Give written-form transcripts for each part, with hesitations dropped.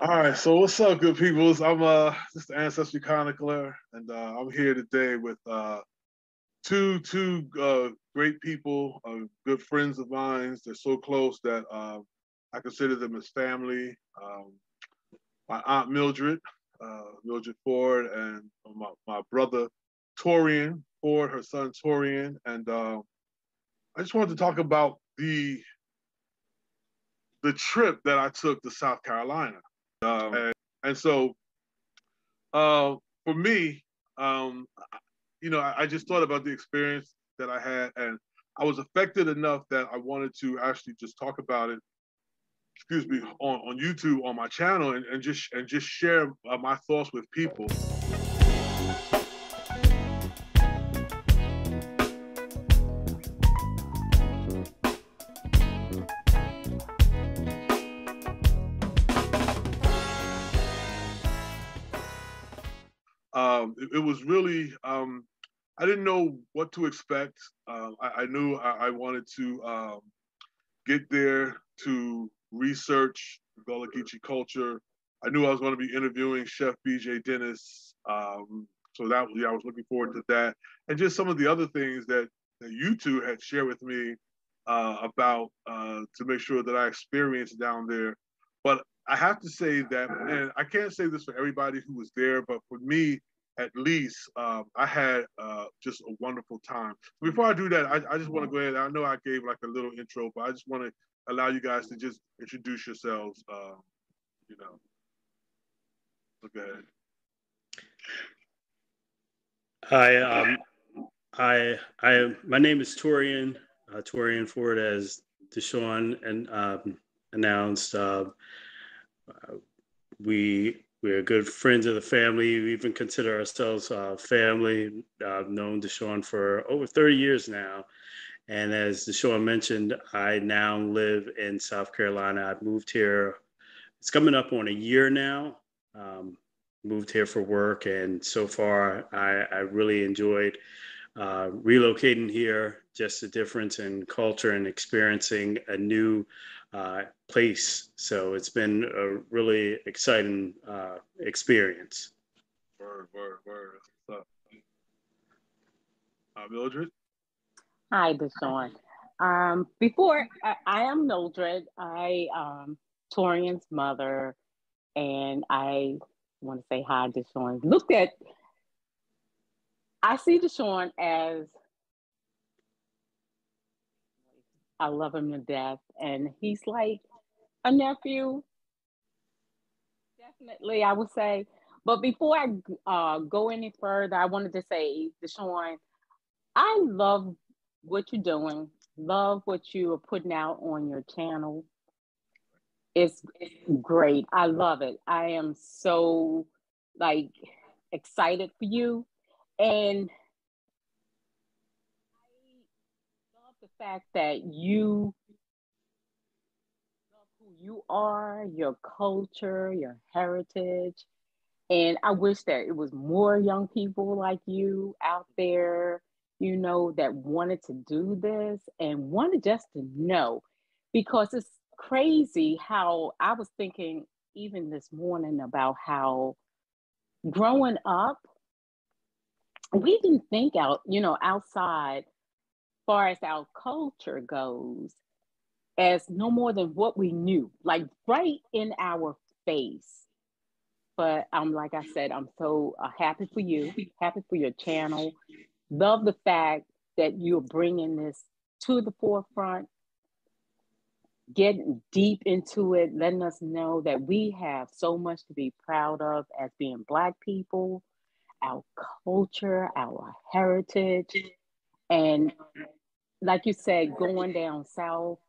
All right, so what's up, good peoples? I'm just the Ancestry Chronicler, and I'm here today with two great people, good friends of mine. They're so close that I consider them as family. My aunt Mildred, Mildred Ford, and my brother Torian Ford, her son Torian, and I just wanted to talk about the trip that I took to South Carolina. And so for me, um, I just thought about the experience that I had, and I was affected enough that I wanted to actually just talk about it. Excuse me, on YouTube on my channel, and just share my thoughts with people. It was really, I didn't know what to expect. I knew I wanted to get there to research Gullah Geechee culture. I knew I was going to be interviewing Chef BJ Dennis. So that, yeah, I was looking forward to that. And just some of the other things that you two had shared with me about to make sure that I experienced down there. But I have to say that, and I can't say this for everybody who was there, but for me, at least, I had just a wonderful time. Before I do that, I just want to go ahead. I know I gave like a little intro, but I just want to allow you guys to just introduce yourselves. So go ahead. My name is Torian, Torian Ford, as Deshaun and announced. We're good friends of the family. We even consider ourselves family. I've known Deshaun for over 30 years now. And as Deshaun mentioned, I now live in South Carolina. I've moved here. It's coming up on a year now. Moved here for work. And so far, I really enjoyed relocating here, just the difference in culture and experiencing a new place. So it's been a really exciting experience. Word. What's up? Mildred? Hi, Deshaun. Before I am Mildred, Torian's mother, and I want to say hi, Deshaun. I see Deshaun as, I love him to death, and he's like a nephew, definitely, I would say. But before I go any further, I wanted to say, Deshaun, I love what you're doing, love what you are putting out on your channel. It's great. I love it. I am so like excited for you. And I love the fact that you love who you are, your culture, your heritage. And I wish that it was more young people like you out there, that wanted to do this and wanted just to know, because it's crazy how I was thinking even this morning about how growing up, we didn't think outside, far as our culture goes, as no more than what we knew, like right in our face. But like I said, I'm so happy for you, happy for your channel. Love the fact that you're bringing this to the forefront, getting deep into it, letting us know that we have so much to be proud of as being Black people, our culture, our heritage. And like you said, going down south,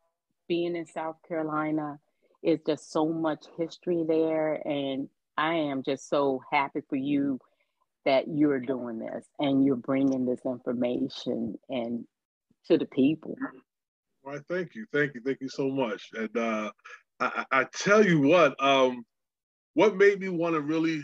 being in South Carolina, is just so much history there. And I am just so happy for you that you're doing this and you're bringing this information and to the people. All right, thank you so much. And I tell you what made me want to really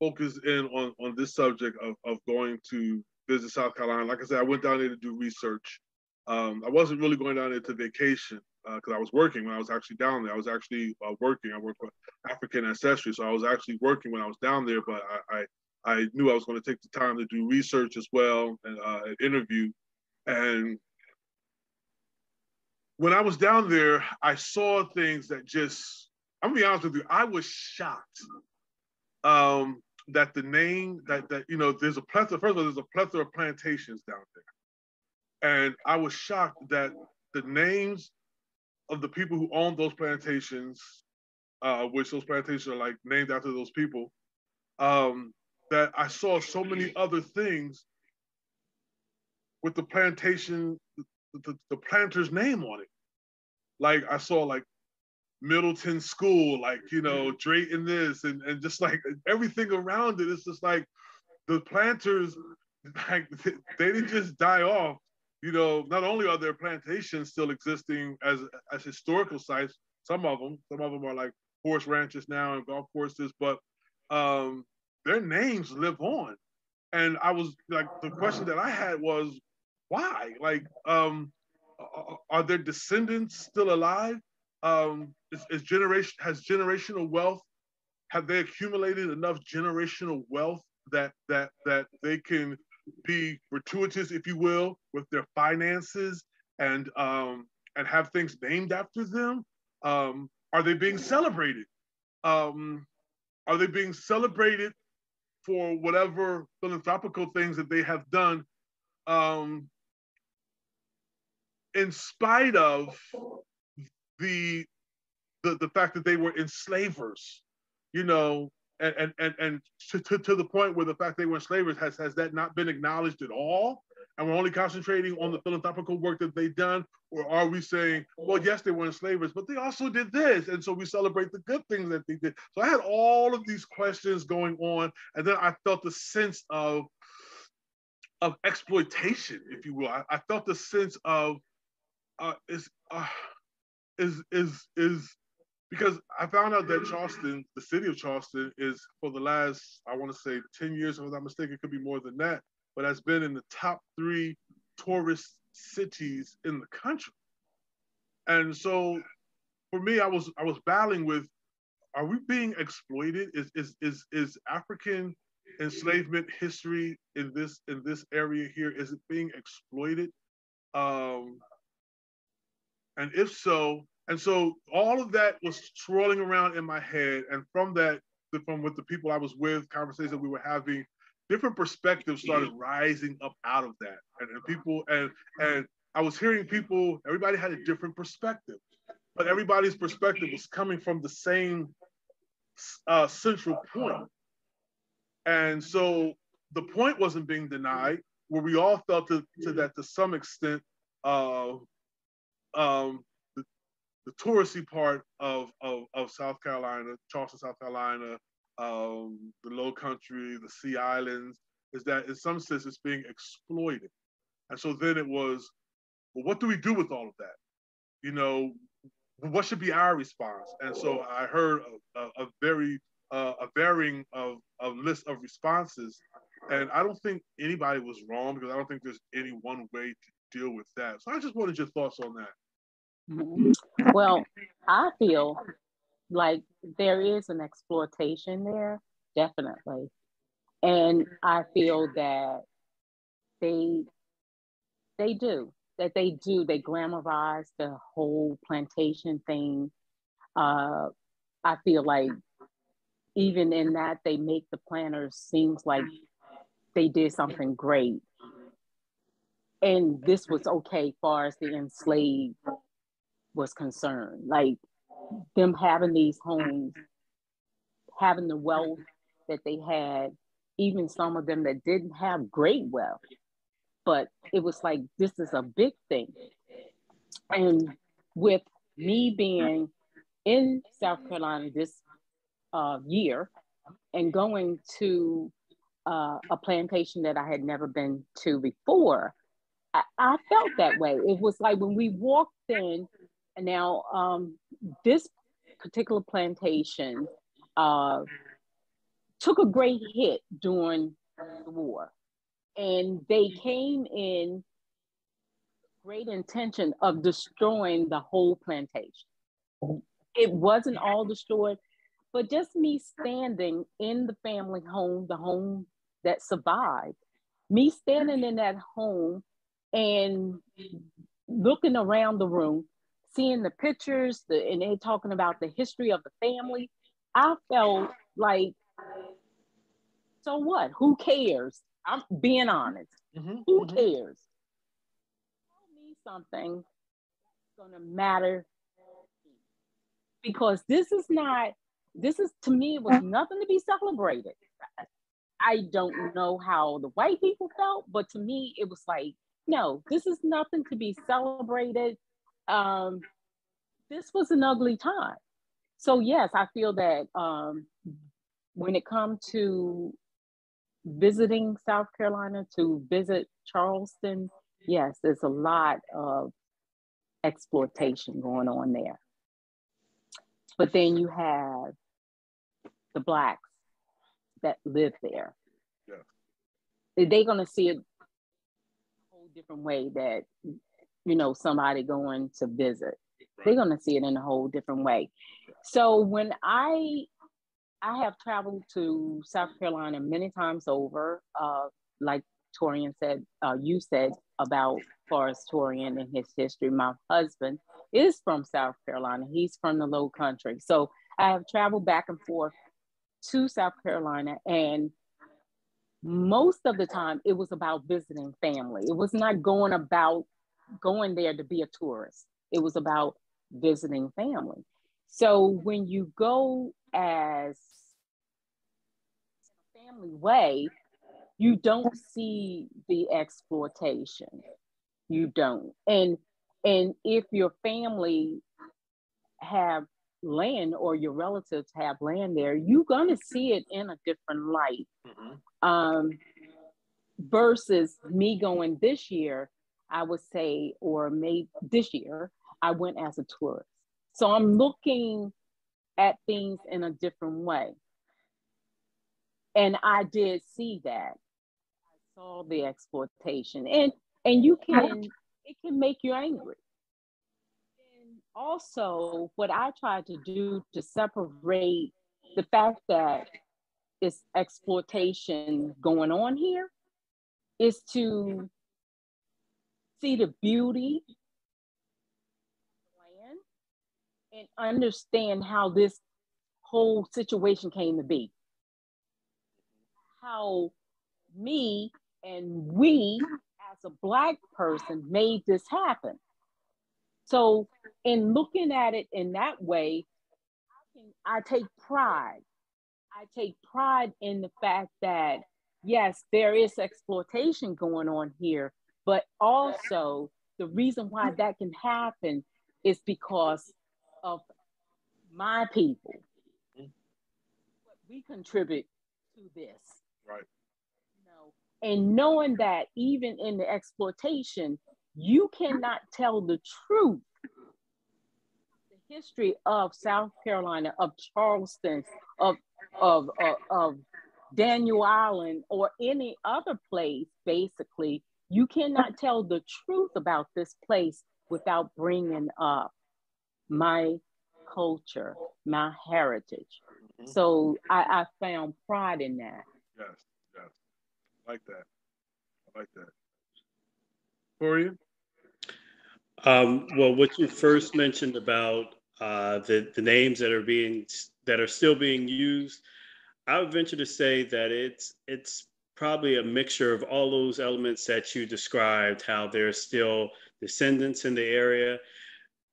focus in on this subject of going to visit South Carolina. Like I said, I went down there to do research. I wasn't really going down there to vacation. because I was working when I was actually down there. I was actually working. I work for African Ancestry, so I was actually working when I was down there. But I knew I was going to take the time to do research as well and an interview. And when I was down there, I saw things that just, I'm gonna be honest with you, I was shocked that the name that you know, there's a plethora. First of all, there's a plethora of plantations down there, and I was shocked that the names of the people who owned those plantations, which those plantations are like named after those people, that I saw so many other things with the plantation, the planter's name on it. Like I saw like Middleton School, like, you know, Drayton this, and just like everything around it. It's just like the planters, like they didn't just die off. You know, not only are their plantations still existing as historical sites, some of them are like horse ranches now and golf courses, but their names live on. And I was like, the question that I had was, why? Like, are their descendants still alive? Is has generational wealth? Have they accumulated enough generational wealth that they can be gratuitous, if you will, with their finances and have things named after them? Are they being celebrated? Are they being celebrated for whatever philanthropical things that they have done, in spite of the fact that they were enslavers, you know, and to the point where the fact they were enslavers, has that not been acknowledged at all? And we're only concentrating on the philanthropical work that they've done? Or are we saying, well, yes, they were enslavers, but they also did this, and so we celebrate the good things that they did? So I had all of these questions going on, and then I felt a sense of exploitation, if you will. I felt the sense of is because I found out that Charleston, the city of Charleston, is, for the last, I want to say 10 years, if I'm not mistaken, it could be more than that, but has been in the top 3 tourist cities in the country. And so for me, I was battling with, are we being exploited? Is African enslavement history in this area here, is it being exploited? And if so, and so all of that was swirling around in my head. And from that, from with the people I was with, conversations that we were having, different perspectives started rising up out of that. And people, and I was hearing people, everybody had a different perspective, but everybody's perspective was coming from the same central point. And so the point wasn't being denied, where we all felt to that to some extent, the touristy part of South Carolina, Charleston, South Carolina, the Low Country, the Sea Islands, is that in some sense it's being exploited. And so then it was, well, what do we do with all of that? You know, what should be our response? And so I heard a varying of list of responses, and I don't think anybody was wrong, because I don't think there's any one way to deal with that. So I just wanted your thoughts on that. Well, I feel like there is an exploitation there, definitely. And I feel that they do, they glamorize the whole plantation thing. I feel like even in that, they make the planters seems like they did something great. And this was okay far as the enslaved was concerned. Like them having these homes, having the wealth that they had, even some of them that didn't have great wealth, but it was like, this is a big thing. And with me being in South Carolina this year and going to a plantation that I had never been to before, I felt that way. It was like when we walked in. Now, this particular plantation took a great hit during the war, and they came in great intention of destroying the whole plantation. It wasn't all destroyed, but just me standing in the family home, the home that survived, me standing in that home and looking around the room, seeing the pictures, and they talking about the history of the family, I felt like, so what? Who cares? I'm being honest. Who cares? Tell me something that's going to matter, because this is to me, it was nothing to be celebrated. I don't know how the white people felt, but to me, it was like, no, this is nothing to be celebrated. This was an ugly time. So yes, I feel that when it comes to visiting South Carolina, to visit Charleston, yes, there's a lot of exploitation going on there. But then you have the Blacks that live there. Yeah. They're going to see it a whole different way that, somebody going to visit. Right. They're going to see it in a whole different way. So when I have traveled to South Carolina many times over, like Torian said, you said about Forrest Torian and his history. My husband is from South Carolina. He's from the Low Country. So I have traveled back and forth to South Carolina, and most of the time it was about visiting family. It was not going there to be a tourist. It was about visiting family. So when you go as a family way, you don't see the exploitation. You don't. And if your family have land or your relatives have land there, you're going to see it in a different light. Versus me going this year, I would say, or maybe this year, I went as a tourist. So I'm looking at things in a different way. And I did see that. I saw the exploitation. And it can make you angry. And also, what I tried to do to separate the fact that it's exploitation going on here is to see the beauty of the land and understand how this whole situation came to be. How me and we as a Black person made this happen. So in looking at it in that way, I take pride. I take pride in the fact that, yes, there is exploitation going on here, but also the reason why that can happen is because of my people. We contribute to this. Right. And knowing that even in the exploitation, you cannot tell the truth. The history of South Carolina, of Charleston, of Daniel Island, or any other place, basically, you cannot tell the truth about this place without bringing up my culture, my heritage. So I found pride in that. Yes. I like that. Torian? Well, what you first mentioned about the names that are still being used, I would venture to say that it's probably a mixture of all those elements that you described. How there's still descendants in the area.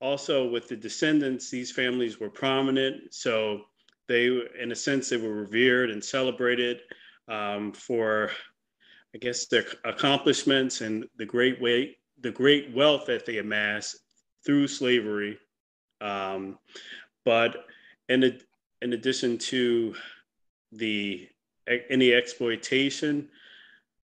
Also, with the descendants, these families were prominent, so they, in a sense, they were revered and celebrated for, I guess, their accomplishments and the great wealth that they amassed through slavery. But in addition to any exploitation,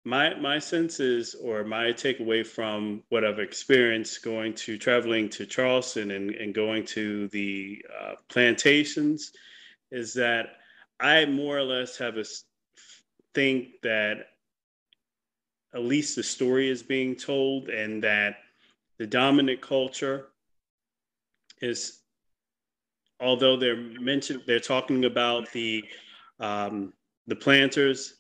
my sense is, or my takeaway from what I've experienced traveling to Charleston and going to the plantations, is that I more or less have think that at least the story is being told, and that the dominant culture is, although they're talking about the planters,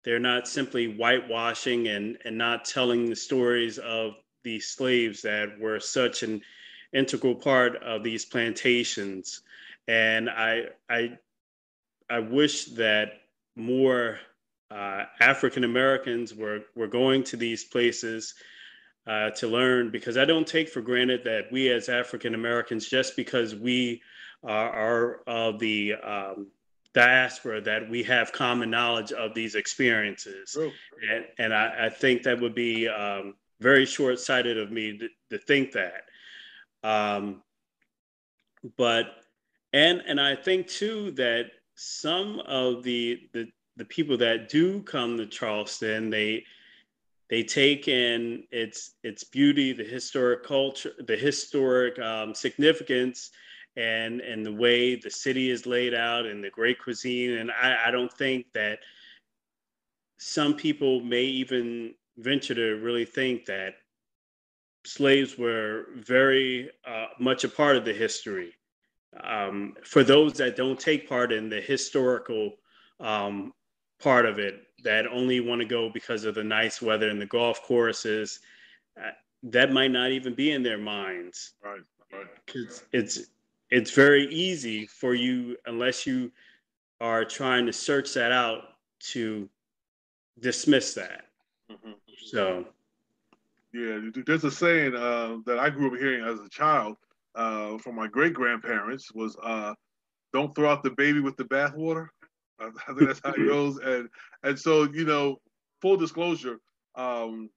they're not simply whitewashing and not telling the stories of these slaves that were such an integral part of these plantations. And I wish that more African Americans were going to these places to learn, because I don't take for granted that we as African Americans, just because we are of the diaspora, that we have common knowledge of these experiences. True. And I think that would be very short-sighted of me to think that. Um, but and I think too that some of the people that do come to Charleston, they take in its beauty, the historic culture, the historic significance, and the way the city is laid out, and the great cuisine. And I don't think that some people may even venture to really think that slaves were very much a part of the history. For those that don't take part in the historical um, part of it, that only want to go because of the nice weather and the golf courses, uh, that might not even be in their minds. Right, right. 'Cause it's very easy for you, unless you are trying to search that out, to dismiss that. Mm-hmm. So Yeah, there's a saying that I grew up hearing as a child from my great grandparents was "Don't throw out the baby with the bathwater." I think that's how it goes. And so full disclosure, um,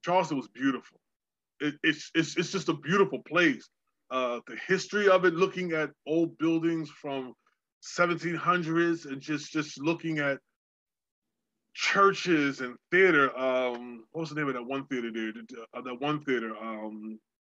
Charleston was beautiful. It's just a beautiful place. The history of it, looking at old buildings from 1700s, and just looking at churches and theater. What was the name of that one theater there? That one theater.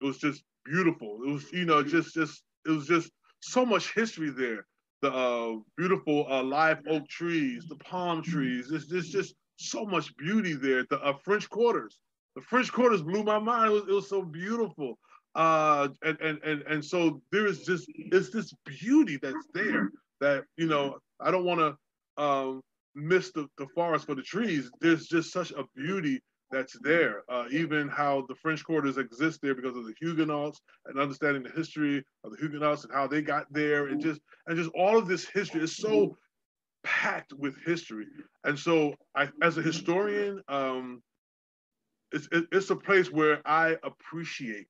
It was just beautiful. It was it was just so much history there. The beautiful live oak trees, the palm trees. There's just so much beauty there. The French Quarters. The French Quarters blew my mind. It was so beautiful. And so there is just it's this beauty that's there that I don't want to miss the forest for the trees. There's just such a beauty that's there. Even how the French Quarters exist there because of the Huguenots, and understanding the history of the Huguenots and how they got there, and just all of this history is so packed with history. And so, as a historian, it's a place where I appreciate.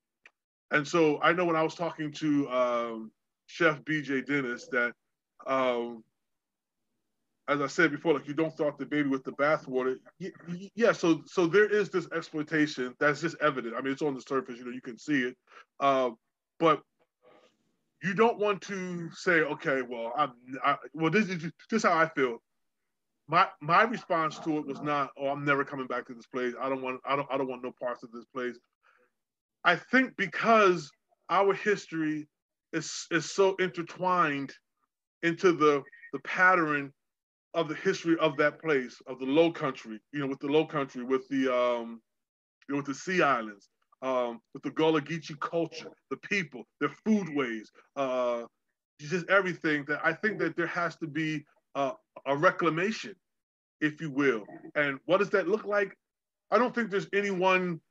And so I know when I was talking to Chef BJ Dennis that as I said before, like, you don't throw out the baby with the bathwater. Yeah, so there is this exploitation that's just evident. I mean, it's on the surface, you can see it. But you don't want to say, okay, well, this is how I feel. My response to it was not, oh, I'm never coming back to this place. I don't want no parts of this place. I think because our history is so intertwined into the pattern of the history of that place, of the Low Country, with the Low Country, with with the Sea Islands, with the Gullah Geechee culture, the people, their foodways, just everything. That I think that there has to be a reclamation, if you will. And what does that look like? I don't think there's anyone,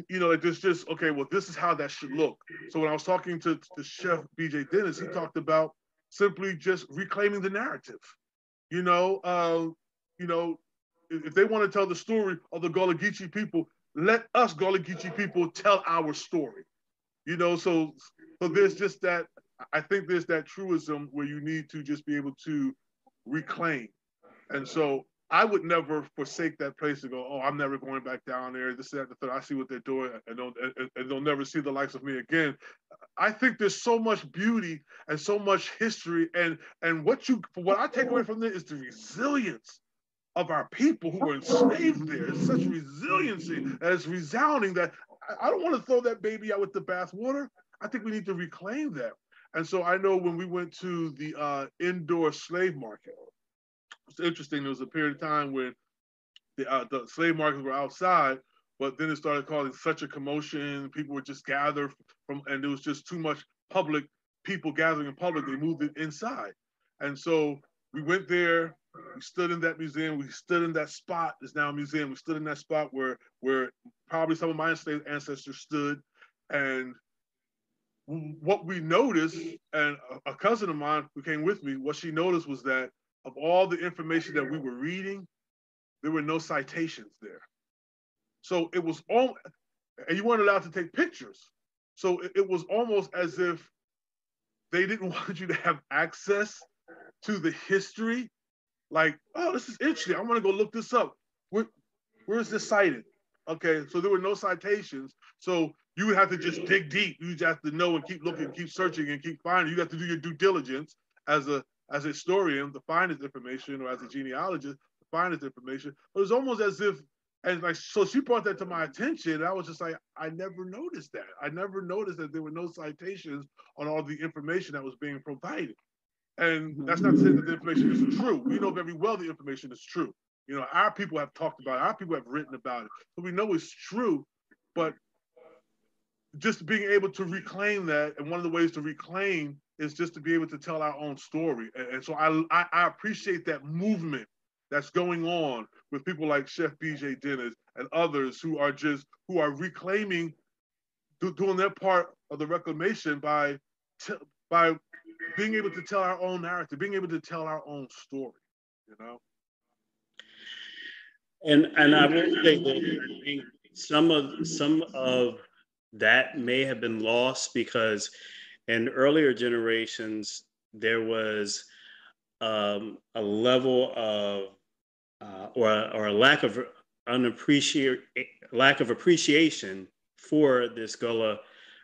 like there's just, okay, well, this is how that should look. So when I was talking to Chef BJ Dennis, he talked about simply just reclaiming the narrative. You know, if they want to tell the story of the Gullah Geechee people, let us Gullah Geechee people tell our story. So there's just that. I think there's that truism where you need to just be able to reclaim. And so I would never forsake that place to go, oh, I'm never going back down there. This, that, the third. I see what they're doing, and they'll never see the likes of me again. I think there's so much beauty and so much history, and what I take away from this is the resilience of our people who were enslaved there. It's such resiliency, and it's resounding that I don't want to throw that baby out with the bathwater. I think we need to reclaim that. And so I know when we went to the indoor slave market, it's interesting. There was a period of time when the slave markets were outside, but then it started causing such a commotion. People would just gather and there was just too much public people gathering in public. They moved it inside. And so we went there, we stood in that museum, we stood in that spot, it's now a museum, we stood in that spot where probably some of my ancestors stood. And what we noticed, and a cousin of mine who came with me, what she noticed was that of all the information that we were reading, there were no citations there. So it was all, and you weren't allowed to take pictures. So it was almost as if they didn't want you to have access to the history. Like, oh, this is interesting. I want to go look this up. Where is this cited? Okay, so there were no citations. So you would have to just dig deep. You just have to know and keep looking, keep searching, and keep finding. You have to do your due diligence as a historian to find this information, or as a genealogist to find this information. But it was almost as if, and like, so she brought that to my attention. And I was just like, I never noticed that. I never noticed that there were no citations on all the information that was being provided. And that's not to say that the information isn't true. We know very well the information is true. You know, our people have talked about it. Our people have written about it. So we know it's true, but just being able to reclaim that, and one of the ways to reclaim is just to be able to tell our own story. And so I appreciate that movement that's going on with people like Chef BJ Dennis and others who are reclaiming, doing their part of the reclamation by being able to tell our own narrative, being able to tell our own story, you know? And I will say that I think some of that may have been lost because in earlier generations there was a level of or a lack of appreciation for this Gullah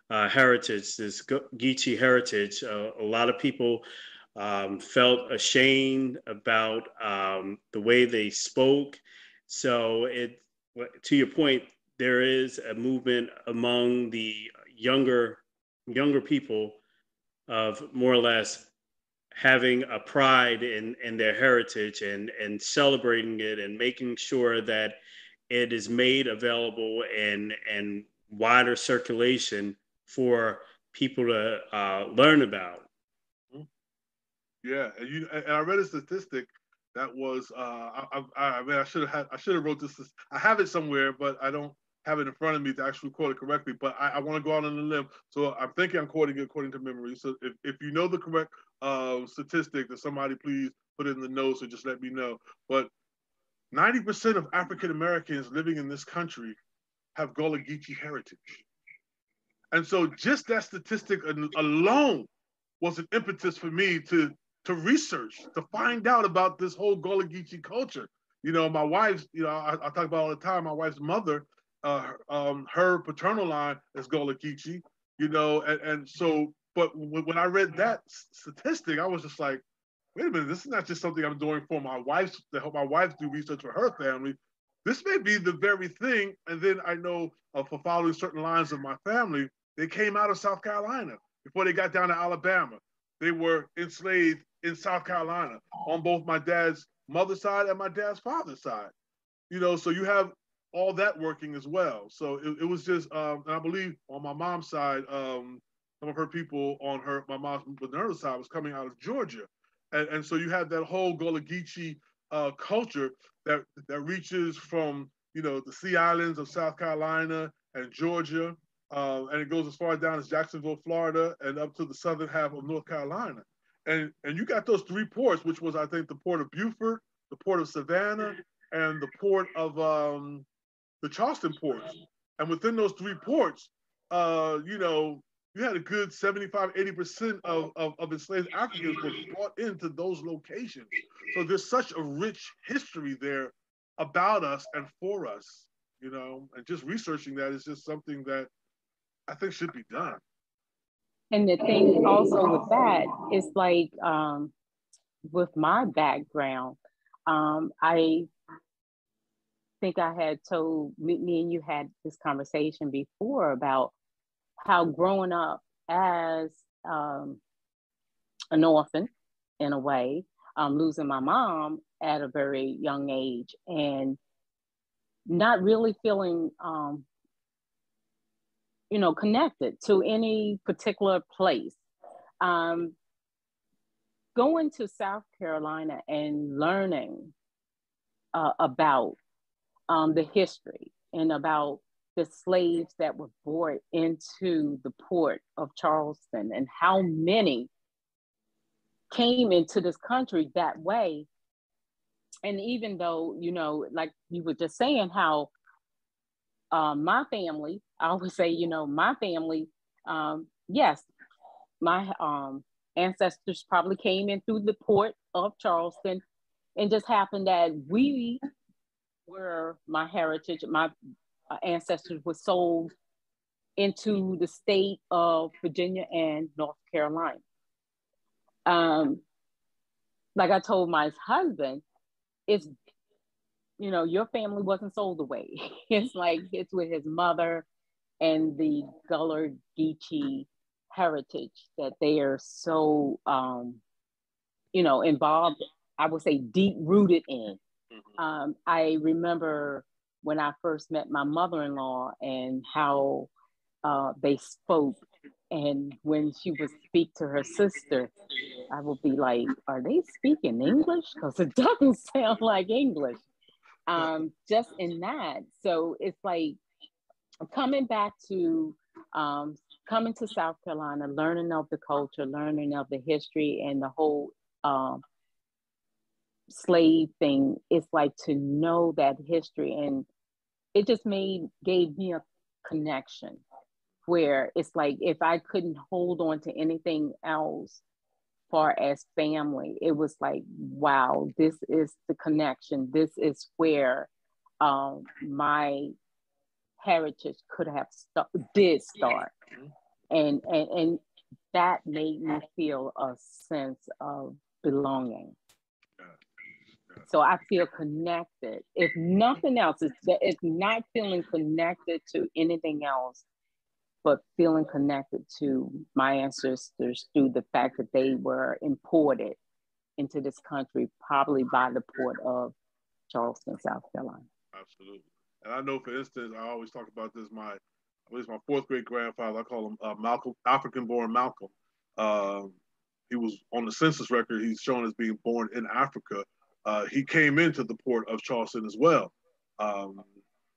heritage, this Geechee heritage. A lot of people felt ashamed about the way they spoke. So to your point, there is a movement among the younger people of more or less having a pride in their heritage and celebrating it and making sure that it is made available and wider circulation for people to learn about. Yeah, and I read a statistic that was I mean, I should have wrote this. I have it somewhere, but I don't have it in front of me to actually quote it correctly. But I want to go out on a limb, so I'm thinking I'm quoting it according to memory. So if you know the correct statistic, that somebody please put it in the notes or just let me know. But 90% of African Americans living in this country have Gullah Geechee heritage, and so just that statistic alone was an impetus for me to research, to find out about this whole Gullah Geechee culture. You know, my wife's, you know, I talk about all the time, my wife's mother, her paternal line is Gullah Geechee, you know, and so, but when I read that statistic, I was just like, wait a minute, this is not just something I'm doing for my wife, to help my wife do research for her family. This may be the very thing. And then I know for following certain lines of my family, they came out of South Carolina before they got down to Alabama. They were enslaved in South Carolina on both my dad's mother's side and my dad's father's side. You know, so you have all that working as well. So it was just, and I believe on my mom's side, some of her people on my mom's maternal side was coming out of Georgia. And so you have that whole Gullah Geechee culture that reaches from, you know, the Sea Islands of South Carolina and Georgia, and it goes as far down as Jacksonville, Florida, and up to the southern half of North Carolina. And you got those three ports, which was, I think, the port of Beaufort, the port of Savannah, and the port of the Charleston ports. And within those three ports, you know, you had a good 75, 80% of enslaved Africans were brought into those locations. So there's such a rich history there about us and for us, you know, and just researching that is just something that I think should be done. And the thing also with that is like, with my background, I think I had told me and you had this conversation before about how growing up as an orphan in a way, losing my mom at a very young age, and not really feeling, connected to any particular place. Um, Going to South Carolina and learning about the history and about the slaves that were brought into the port of Charleston and how many came into this country that way. And even though, like you were just saying, how my family, I always say, my family, yes, my ancestors probably came in through the port of Charleston, and just happened that we were, my heritage, my ancestors were sold into the state of Virginia and North Carolina. Like I told my husband, it's, your family wasn't sold away. It's like it's with his mother and the Gullah Geechee heritage that they are so, involved, I would say deep rooted in. I remember when I first met my mother-in-law and how they spoke. And when she would speak to her sister, I would be like, are they speaking English? Because it doesn't sound like English. Just in that. So it's like coming back to coming to South Carolina, learning of the culture, learning of the history and the whole slave thing. It's like to know that history, and it just gave me a connection where it's like if I couldn't hold on to anything else far as family, it was like, wow, this is the connection. This is where my heritage could have did start, and that made me feel a sense of belonging. So I feel connected. If nothing else, it's not feeling connected to anything else, but feeling connected to my ancestors through the fact that they were imported into this country, probably by the port of Charleston, South Carolina. Absolutely. And I know, for instance, I always talk about this. I believe my fourth great grandfather, I call him Malcolm, African-born Malcolm. He was on the census record. He's shown as being born in Africa. He came into the port of Charleston as well. And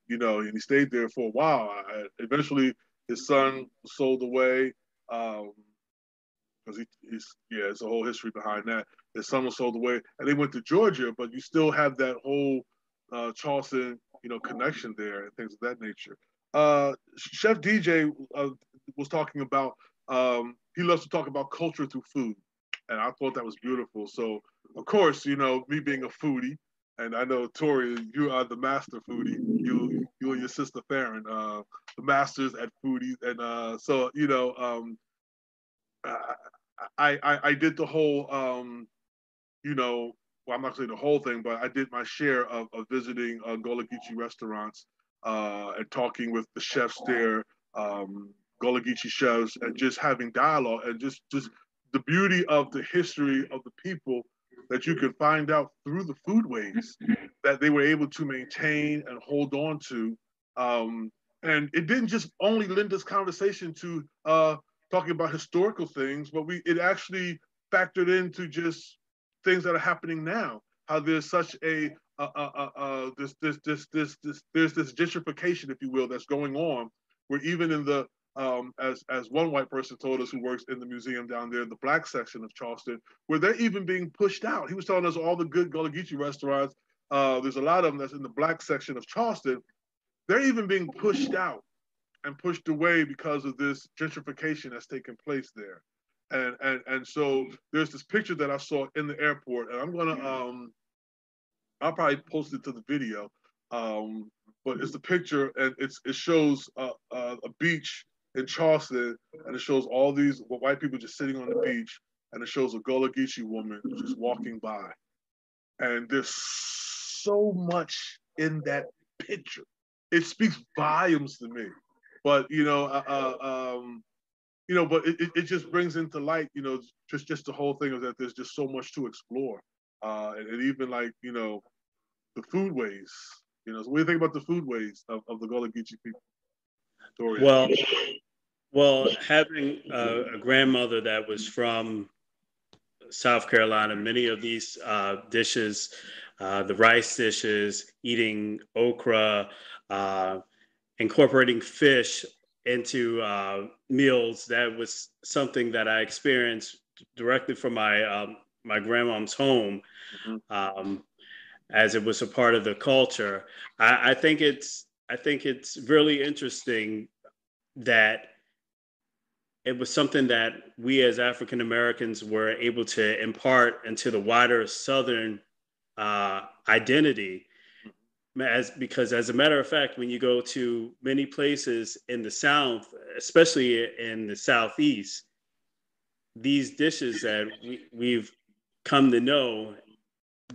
he stayed there for a while. Eventually, his son was sold away because it's a whole history behind that. His son was sold away, and they went to Georgia, but you still have that whole Charleston, connection there and things of that nature. Chef DJ was talking about, he loves to talk about culture through food. And I thought that was beautiful. So, of course, me being a foodie, and I know, Tori, you are the master foodie. You and your sister Farron, the masters at foodies. And I did the whole, well, I'm not saying the whole thing, but I did my share of visiting Gullah Geechee restaurants and talking with the chefs there, Gullah Geechee chefs, and just having dialogue, and just the beauty of the history of the people that you can find out through the foodways that they were able to maintain and hold on to. And it didn't just only lend this conversation to talking about historical things, but it actually factored into just things that are happening now. How there's such there's this gentrification, if you will, that's going on, where even in the as one white person told us who works in the museum down there, the black section of Charleston, where they're even being pushed out. He was telling us all the good Gullah Geechee restaurants, there's a lot of them that's in the black section of Charleston, they're even being pushed out and pushed away because of this gentrification that's taking place there. And so there's this picture that I saw in the airport, and I'm gonna I'll probably post it to the video, but it's the picture, and it shows a beach in Charleston, and it shows all these white people just sitting on the beach, and it shows a Gullah Geechee woman just walking by, and there's so much in that picture. It speaks volumes to me, but but it just brings into light, just the whole thing of that there's just so much to explore. And even like, the foodways, You know, so what do you think about the foodways of the Gullah Geechee people? Victoria? Well, having a grandmother that was from South Carolina, many of these dishes, the rice dishes, eating okra, uh, incorporating fish into meals, that was something that I experienced directly from my grandmom's home, Mm-hmm. as it was a part of the culture. I think it's really interesting that it was something that we as African Americans were able to impart into the wider Southern identity. Because as a matter of fact, when you go to many places in the South, especially in the Southeast, these dishes that we've come to know,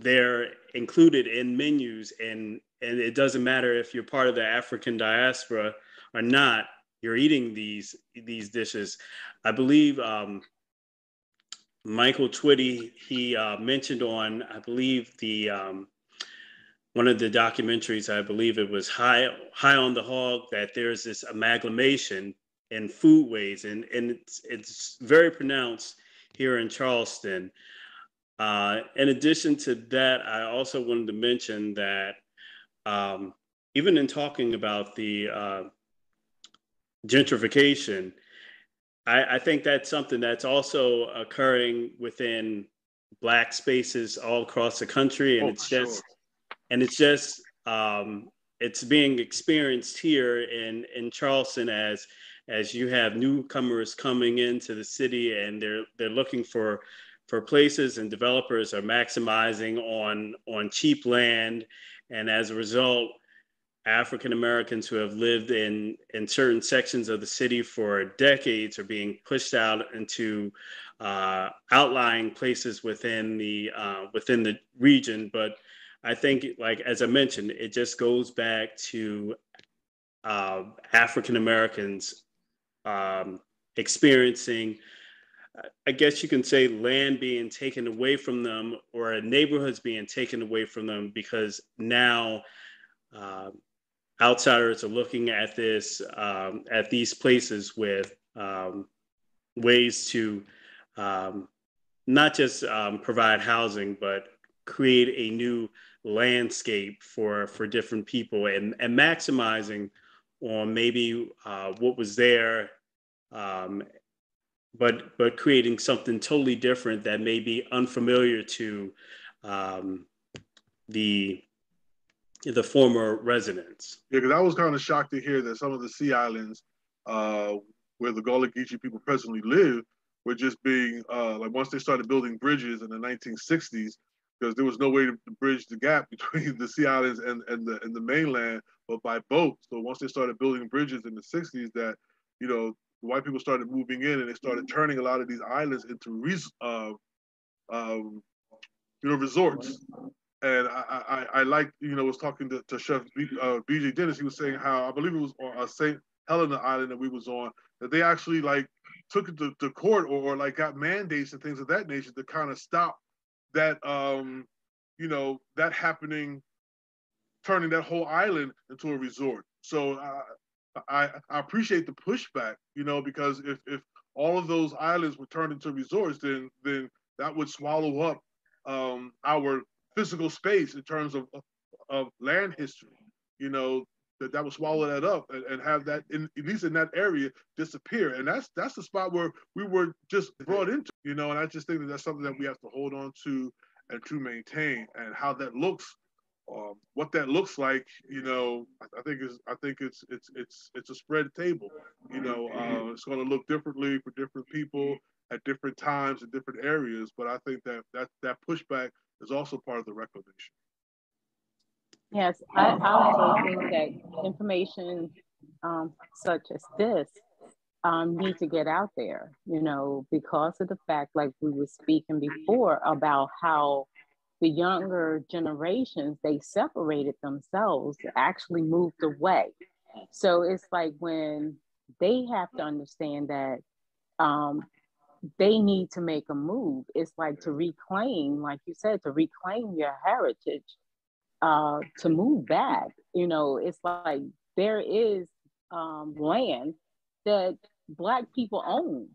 they're included in menus, and it doesn't matter if you're part of the African diaspora or not, you're eating these dishes. I believe Michael Twitty, he mentioned on, I believe, the one of the documentaries, I believe it was High on the Hog, that there's this amalgamation in foodways, and it's very pronounced here in Charleston. In addition to that, I also wanted to mention that even in talking about the gentrification, I think that's something that's also occurring within Black spaces all across the country, and Oh, sure. it's just it's being experienced here in Charleston, as you have newcomers coming into the city, and they're looking for places, and developers are maximizing on cheap land, and as a result, African Americans who have lived in certain sections of the city for decades are being pushed out into outlying places within the region. But I think, like as I mentioned, it just goes back to African Americans experiencing, I guess you can say, land being taken away from them, or neighborhoods being taken away from them, because now uh, outsiders are looking at at these places with ways to um, not just provide housing, but create a new landscape for different people, and maximizing on maybe what was there, um, but creating something totally different that may be unfamiliar to um, the the former residents. Yeah, because I was kind of shocked to hear that some of the sea islands uh, where the Gullah Geechee people presently live were just being like, once they started building bridges in the 1960s, because there was no way to bridge the gap between the sea islands and the mainland, but by boat. So once they started building bridges in the 60s, that, you know, white people started moving in, and they started turning a lot of these islands into um, resorts. And I like, was talking to Chef BJ Dennis. He was saying how, I believe it was on St. Helena Island that we was on, that they actually like took it to court, or like got mandates and things of that nature to kind of stop that, that happening, turning that whole island into a resort. So I appreciate the pushback, because if all of those islands were turned into resorts, then that would swallow up our physical space in terms of land history. That would swallow that up, and have that, at least in that area, disappear. And that's the spot where we were just brought into. And I just think that that's something that we have to hold on to and to maintain, and how that looks. What that looks like, I think it's a spread table. It's going to look differently for different people at different times in different areas. But I think that pushback is also part of the reclamation. Yes, I also think that information such as this need to get out there, because of the fact, like we were speaking before, about how the younger generations, they separated themselves, actually moved away. So it's like, when they have to understand that um, they need to make a move, it's like to reclaim, like you said, to reclaim your heritage. to move back. You know, it's like there is land that Black people own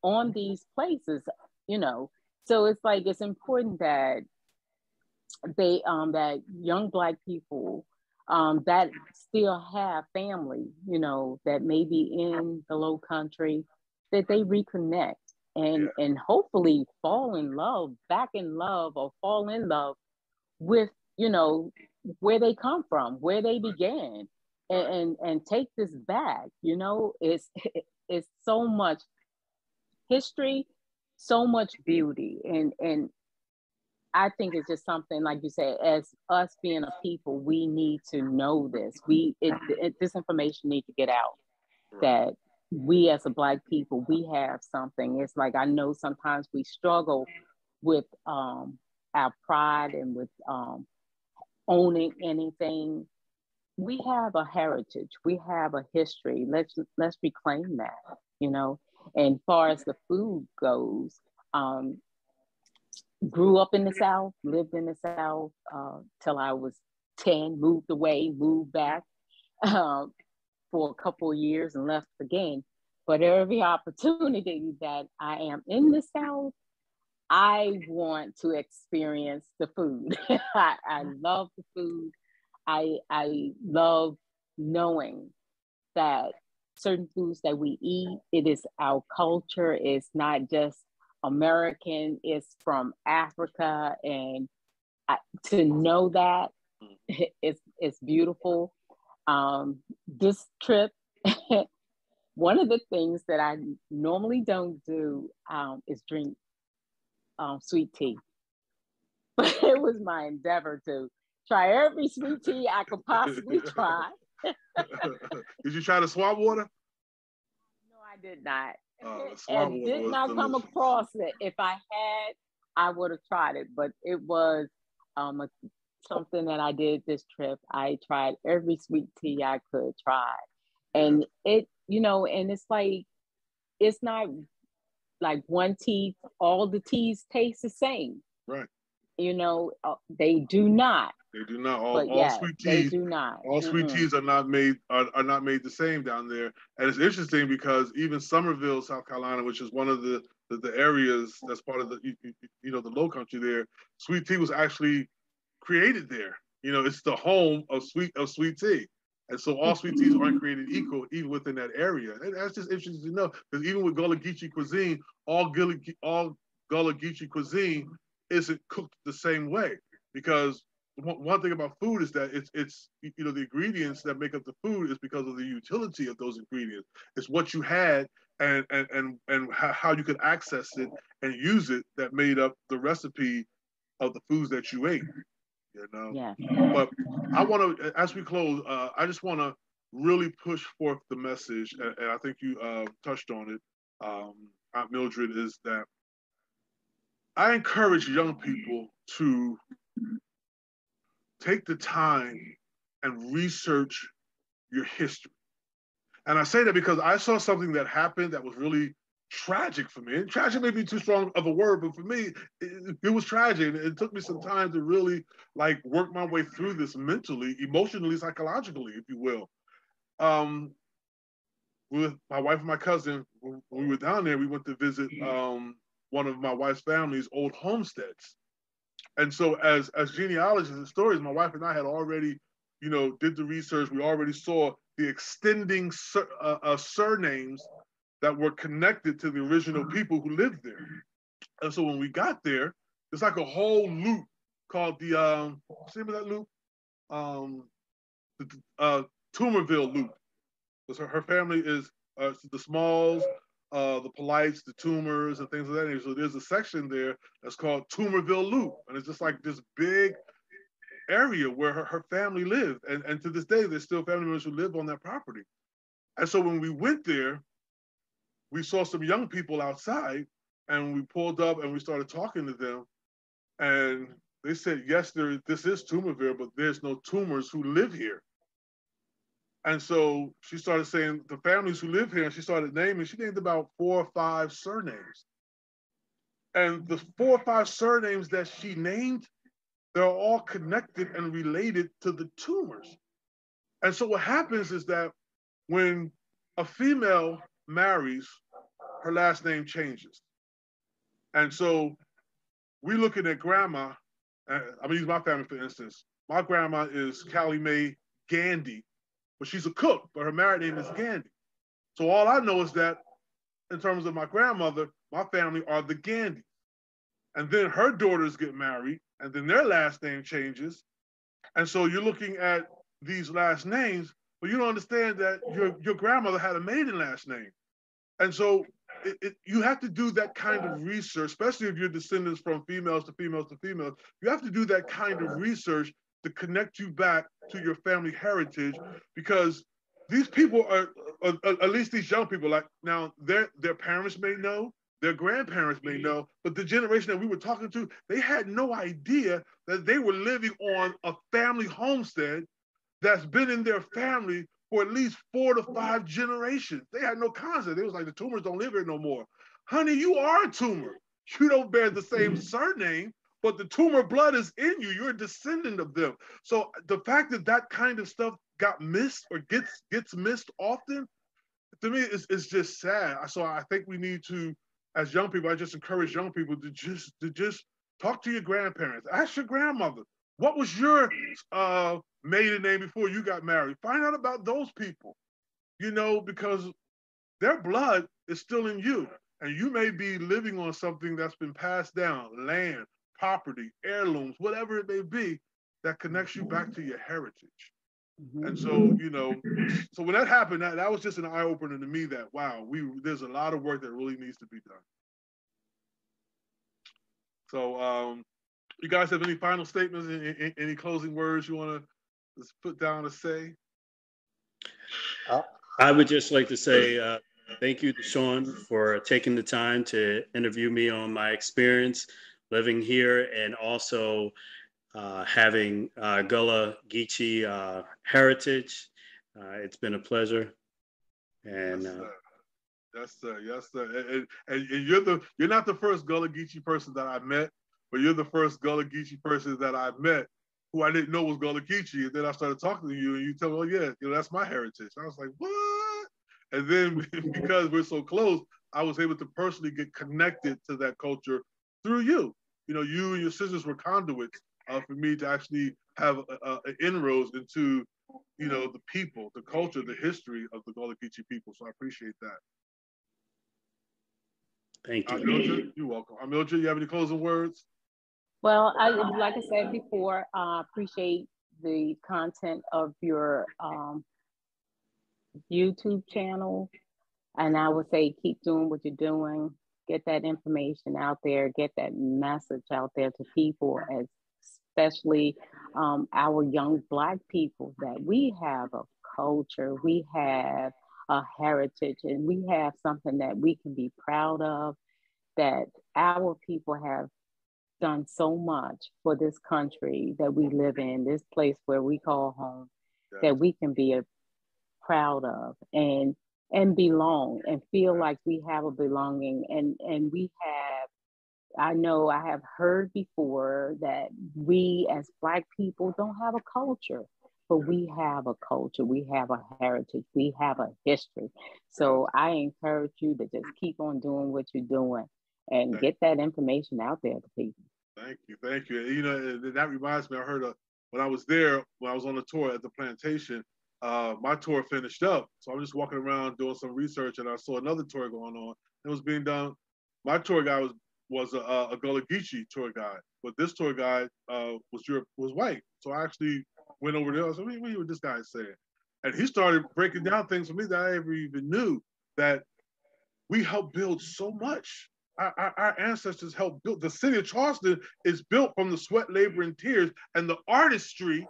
on these places, you know. So it's like it's important that that young Black people that still have family, you know, that may be in the Low Country, that they reconnect and hopefully fall in love, back in love, or fall in love with, you know, where they come from, where they began, and take this back. You know, it's so much history, so much beauty, and I think it's just something, like you said, as us being a people, we need to know this. This information needs to get out, that we as a Black people, we have something. It's like, I know sometimes we struggle with our pride and with owning anything. We have a heritage, we have a history. Let's reclaim that, you know. And far as the food goes, grew up in the South, lived in the South till I was 10, moved away, moved back for a couple of years and left again. But every opportunity that I am in the South, I want to experience the food. I love the food. I love knowing that certain foods that we eat, it is our culture. It's not just American, it's from Africa. And to know that, it's beautiful. This trip, one of the things that I normally don't do is drink sweet tea. But it was my endeavor to try every sweet tea I could possibly try. Did you try the swamp water? No, I did not. And did not delicious. come across it. If I had, I would have tried it. But it was something that I did this trip. I tried every sweet tea I could try. And it, you know, and it's like, it's not like one tea, all the teas taste the same. Right. You know, they do not. They do not. All Sweet teas. They do not. All sweet teas are not made the same down there. And it's interesting because even Summerville, South Carolina, which is one of the areas that's part of the the Low Country there, sweet tea was actually created there. You know, it's the home of sweet tea. And so all sweet teas aren't created equal, even within that area. And that's just interesting to know, because even with Gullah Geechee cuisine, all Gullah Geechee cuisine isn't cooked the same way. Because one thing about food is that it's the ingredients that make up the food is because of the utility of those ingredients. It's what you had and how you could access it and use it that made up the recipe of the foods that you ate. You know. Yeah. But I want to, as we close, I just want to really push forth the message, and I think you touched on it, Aunt Mildred, is that I encourage young people to take the time and research your history. And I say that because I saw something that happened that was really tragic for me. And tragic may be too strong of a word, but for me, it was tragic. It took me some time to really work my way through this mentally, emotionally, psychologically, if you will. With my wife and my cousin, when we were down there, we went to visit one of my wife's family's old homesteads. And so as genealogists and stories, my wife and I had already, did the research. We already saw the extending surnames that were connected to the original people who lived there. And so when we got there, it's like a whole loop called the, what's the name of that loop? The Toomerville loop. Because her family is the Smalls, the Polites, the Toomers, and things of that nature. So there's a section there that's called Toomerville Loop. And it's just like this big area where her family lived. And to this day, there's still family members who live on that property. And so when we went there, we saw some young people outside, and we pulled up and we started talking to them. And they said, yes, this is Toomerville, but there's no Toomers who live here. And so she started saying the families who live here, and she started naming, she named about 4 or 5 surnames. And the 4 or 5 surnames that she named they're all connected and related to the tumors. And so what happens is that when a female marries, her last name changes. And so we looking at grandma, I'm gonna use my family for instance. My grandma is Callie Mae Gandy, but she's a cook, but her married name is Gandy. So all I know is that in terms of my grandmother, my family are the Gandy. And then her daughters get married, and then their last name changes. And so you're looking at these last names, but you don't understand that your grandmother had a maiden last name. And so you have to do that kind of research, especially if you're descendants from females to females to females. You have to do that kind of research to connect you back to your family heritage, because these people are, at least these young people, like now their parents may know, their grandparents may know, but the generation that we were talking to, they had no idea that they were living on a family homestead that's been in their family for at least 4 to 5 generations. They had no concept. It was like, the Toomers don't live here no more. Honey, you are a Toomer. You don't bear the same surname, but the Toomer blood is in you. You're a descendant of them. So the fact that that kind of stuff got missed or gets missed often, to me, it's just sad. So I think we need to, as young people, I just encourage young people to just talk to your grandparents. Ask your grandmother, what was your maiden name before you got married? Find out about those people, because their blood is still in you. And you may be living on something that's been passed down, land, property, heirlooms, whatever it may be, that connects you back to your heritage. And so, so when that happened, that was just an eye opener to me that, wow, there's a lot of work that really needs to be done. So, you guys have any final statements, any closing words you want to just put down to say? I would just like to say thank you to Sean for taking the time to interview me on my experience living here, and also having Gullah Geechee heritage. It's been a pleasure. And yes, sir. Yes, sir. And you're not the first Gullah Geechee person that I've met, but you're the first Gullah Geechee person that I've met who I didn't know was Gullah Geechee. And then I started talking to you, and you tell me, oh yeah, that's my heritage. And I was like, what? And then because we're so close, I was able to personally get connected to that culture through you. You and your sisters were conduits for me to actually have an inroads into, the people, the culture, the history of the Gullah Geechee people. So I appreciate that. Thank you. Mildred, you're welcome. Mildred, you have any closing words? Well, like I said before, I appreciate the content of your YouTube channel. And I would say keep doing what you're doing. Get that information out there. Get that message out there to people, especially our young Black people, that we have a culture, we have a heritage, and we have something that we can be proud of, that our people have done so much for this country that we live in, this place where we call home, that we can be proud of and belong and feel like we have a belonging. And we have, I know I have heard before that we as Black people don't have a culture, but we have a culture, we have a heritage, we have a history. So I encourage you to just keep on doing what you're doing and get that information out there to people. Thank you. Thank you. That reminds me, I heard when I was there, when I was on the tour at the plantation, my tour finished up. So I'm just walking around doing some research, and I saw another tour going on. It was being done. My tour guide was a Gullah Geechee tour guide, but this tour guide was white. So I actually went over there. I said, what was this guy saying? And he started breaking down things for me that I never even knew, that we helped build so much. Our ancestors helped build. The city of Charleston is built from the sweat, labor, and tears, and the artistry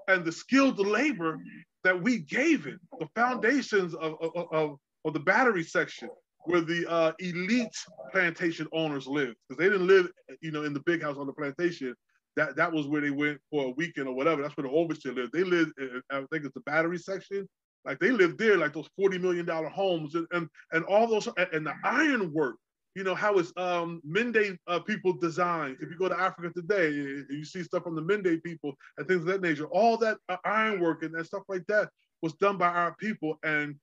and the skilled labor that we gave it. The foundations of the battery section, where the elite plantation owners lived, because they didn't live, in the big house on the plantation. That was where they went for a weekend or whatever. That's where the overseer lived. They lived, I think it's the battery section. Like they lived there, like those $40 million homes and all those, and the ironwork how it's Mende people designs. If you go to Africa today, you see stuff from the Mende people and things of that nature. All that ironwork and stuff like that was done by our people. And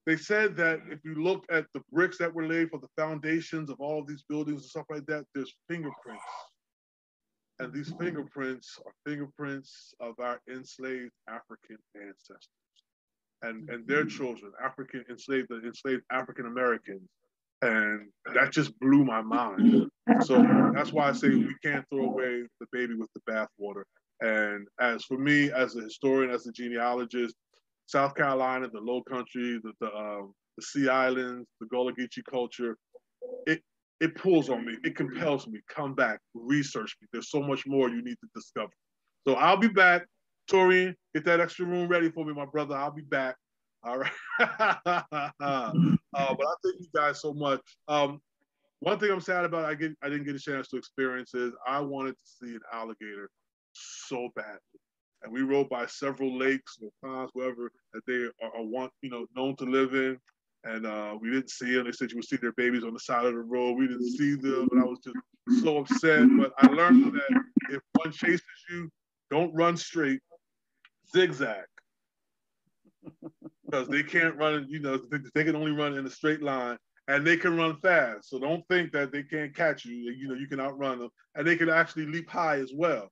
they said that if you look at the bricks that were laid for the foundations of all of these buildings and stuff like that, there's fingerprints. And these fingerprints are fingerprints of our enslaved African ancestors and their children, enslaved African Americans. And that just blew my mind. So that's why I say we can't throw away the baby with the bathwater. And as for me, as a historian, as a genealogist, South Carolina, the Low Country, the Sea Islands, the Gullah Geechee culture, it pulls on me. It compels me. Come back, research me. There's so much more you need to discover. So I'll be back. Torian, get that extra room ready for me, my brother. I'll be back. All right. But I thank you guys so much. One thing I'm sad about, I didn't get a chance to experience is I wanted to see an alligator so badly. And we rode by several lakes or ponds, wherever that they are known to live in. And we didn't see them. They said you would see their babies on the side of the road. We didn't see them, and I was just so upset. But I learned that if one chases you, don't run straight, zigzag. Because they can't run, they can only run in a straight line, and they can run fast. So don't think that they can't catch you. You can outrun them, and they can actually leap high as well.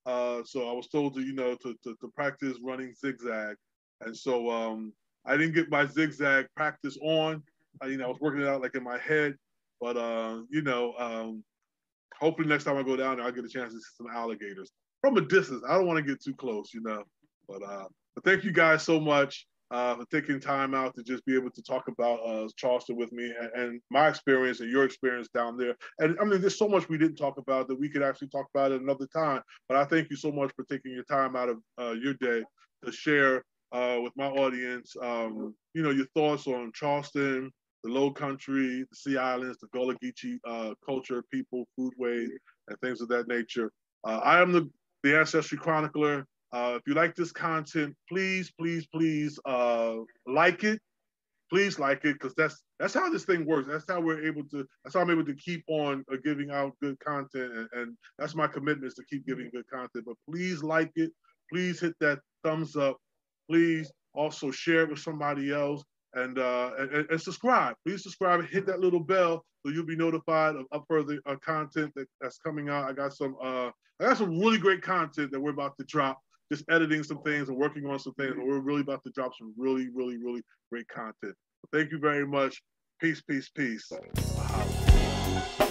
So I was told to practice running zigzag, and so I didn't get my zigzag practice on. I was working it out like in my head, but hopefully next time I go down there, I'll get a chance to see some alligators from a distance. I don't want to get too close, but thank you guys so much for taking time out to just be able to talk about Charleston with me and my experience and your experience down there. And I mean, there's so much we didn't talk about that we could actually talk about at another time, but I thank you so much for taking your time out of your day to share with my audience, your thoughts on Charleston, the Low Country, the Sea Islands, the Gullah Geechee culture, people, foodways, and things of that nature. I am the Ancestry Chronicler. If you like this content, please, please, please like it. Please like it, because that's how this thing works. That's how I'm able to keep on giving out good content, and that's my commitment, is to keep giving good content. But please like it. Please hit that thumbs up. Please also share it with somebody else, and subscribe. Please subscribe and hit that little bell so you'll be notified of further content that's coming out. I got some really great content that we're about to drop. Just editing some things and working on some things, and we're really about to drop some really, really, really great content. So thank you very much. Peace, peace, peace. Wow.